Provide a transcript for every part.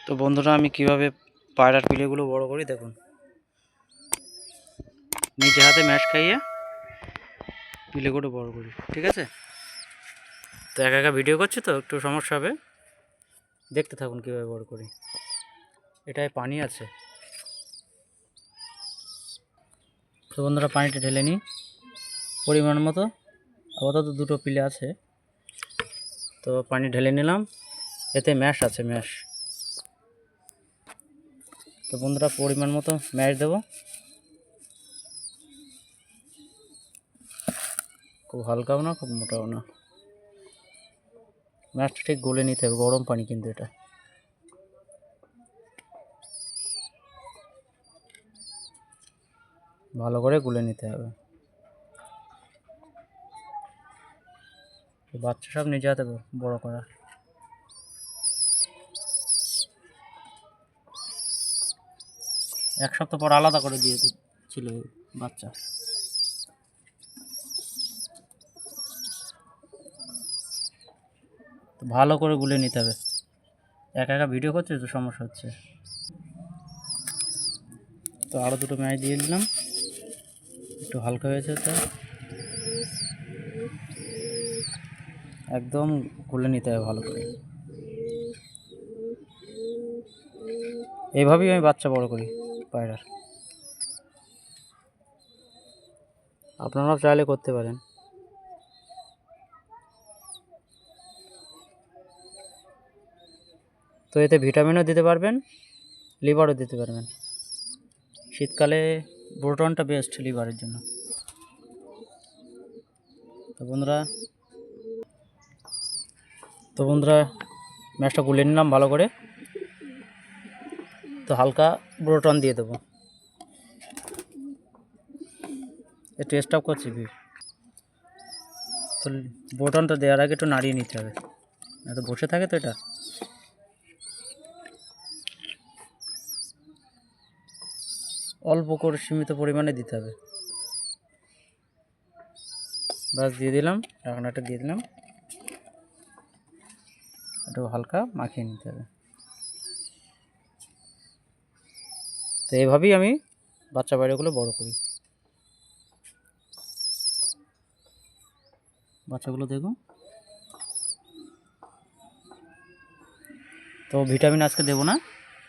তো বন্ধুরা, আমি কিভাবে পায়রার পিলেগুলো বড় করি দেখুন। নিজে হাতে ম্যাশ খাইয়ে পিলেগুলো বড় করি, ঠিক আছে? তো একা একা ভিডিও করছি তো একটু সমস্যা হবে, দেখতে থাকুন কীভাবে বড় করি। এটায় পানি আছে, তো বন্ধুরা পানিটা ঢেলে নিই পরিমাণ মতো। আপাতত দুটো পিলে আছে, তো পানি ঢেলে নিলাম। এতে ম্যাশ আছে, ম্যাশ। তো বন্ধুরা পরিমাণ মতো ম্যাশ দেবো, খুব হালকাও না খুব মোটাও না। ম্যাশটা ঠিক গলে নিতে হবে, গরম পানি কিন্তু এটা। ভালো করে গুলে নিতে হবে। বাচ্চা সব নিজে হাতে বড় করা। এক সপ্তাহ পর আলাদা করে দিয়েছিল বাচ্চা। তো ভালো করে গুলে নিতে হবে, একা একা ভিডিও করছে তো সমস্যা হচ্ছে। তো আরও দুটো ম্যাচ দিয়ে দিলাম, একটু হালকা হয়েছে তো একদম গুলে নিতে হবে ভালো করে। এইভাবেই আমি বাচ্চা বড় করি পায়রার। আপনারাও চাইলে করতে পারেন। তো এতে ভিটামিনও দিতে পারবেন, লিভারও দিতে পারবেন। শীতকালে ব্রোটনটা বেস্ট লিভারের জন্য। তো বন্ধুরা ম্যাশটা গুলে নিলাম ভালো করে। তো হালকা ব্রোটন দিয়ে দেবো, টেস্টটাও করছি। তো ব্রোটনটা দেওয়ার আগে একটু নাড়িয়ে নিতে হবে, এত বসে থাকে তো এটা। অল্প করে সীমিত পরিমাণে দিতে হবে। বাস দিয়ে দিলাম, ঢাকনাটা দিয়ে দিলাম, একটু হালকা মাখিয়ে নিতে হবে। তো এইভাবেই আমি বাচ্চা পায়রাগুলো বড় করি। বাচ্চাগুলো দেখুন। তো ভিটামিন আজকে দেবো না,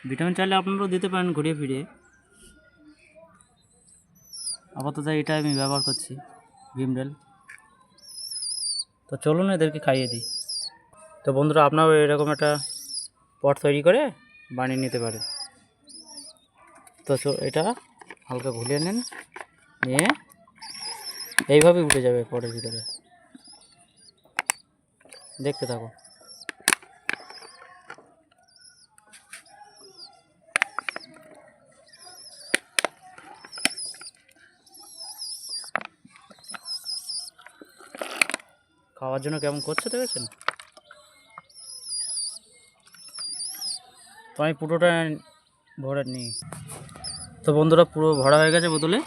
ভিটামিন চাইলে আপনারাও দিতে পারেন ঘুরিয়ে ফিরিয়ে। আপাতত এটা আমি ব্যবহার করছি, ভিমডেল। তো চলুন এদেরকে খাইয়ে দিই। তো বন্ধুরা আপনারাও এরকম একটা পট তৈরি করে বানিয়ে নিতে পারেন। তো এটা হালকা ঘুলিয়ে নেন, নিয়ে এইভাবেই উঠে যাবে পটের ভিতরে, দেখতে থাকো। খাওয়ার জন্য কেমন করছে দেখেছেন? তো আমি পুরোটা ভরে নিই। তো বন্ধুরা পুরো ভরা হয়ে গেছে বোতলে,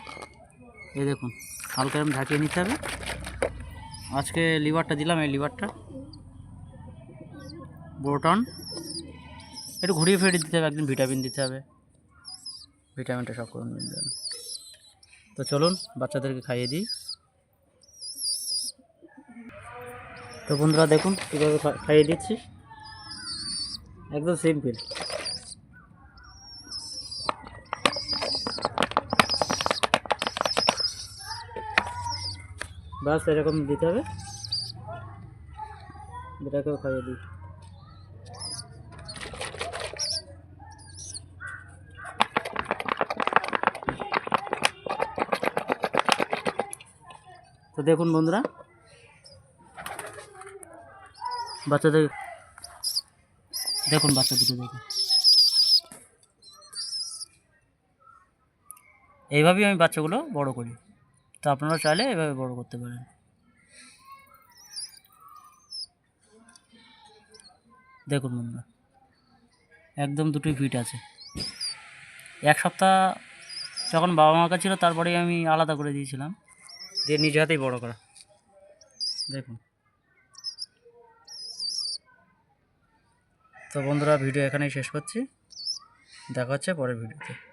এই দেখুন। হালকা এরকম ঢাকিয়ে নিতে হবে। আজকে লিভারটা দিলাম, এই লিভারটা ব্রোটন একটু ঘুরিয়ে ফিরিয়ে দিতে হবে, একদিন ভিটামিন দিতে হবে, ভিটামিনটা সব করে মিলে যাবে। তো চলুন বাচ্চাদেরকে খাইয়ে দিই। তো বন্ধুরা দেখুন কীভাবে খাইয়ে দিচ্ছি, একদম সিম্পল। বাস এরকম দিতে হবে, এটাকেও খাইয়ে দিই। তো দেখুন বন্ধুরা, বাচ্চাদের দেখুন, বাচ্চা দুটো দেখুন। এইভাবেই আমি বাচ্চাগুলো বড় করি। তো আপনারা চাইলে এভাবে বড় করতে পারেন। দেখুন বন্ধুরা, একদম দুটোই ফিট আছে। এক সপ্তাহ যখন বাবা মার কাছে ছিল তারপরেই আমি আলাদা করে দিয়েছিলাম, দিয়ে নিজে হাতেই বড় করা। দেখুন। তো বন্ধুরা ভিডিও এখানেই শেষ করছি। দেখা হচ্ছে পরের ভিডিওতে।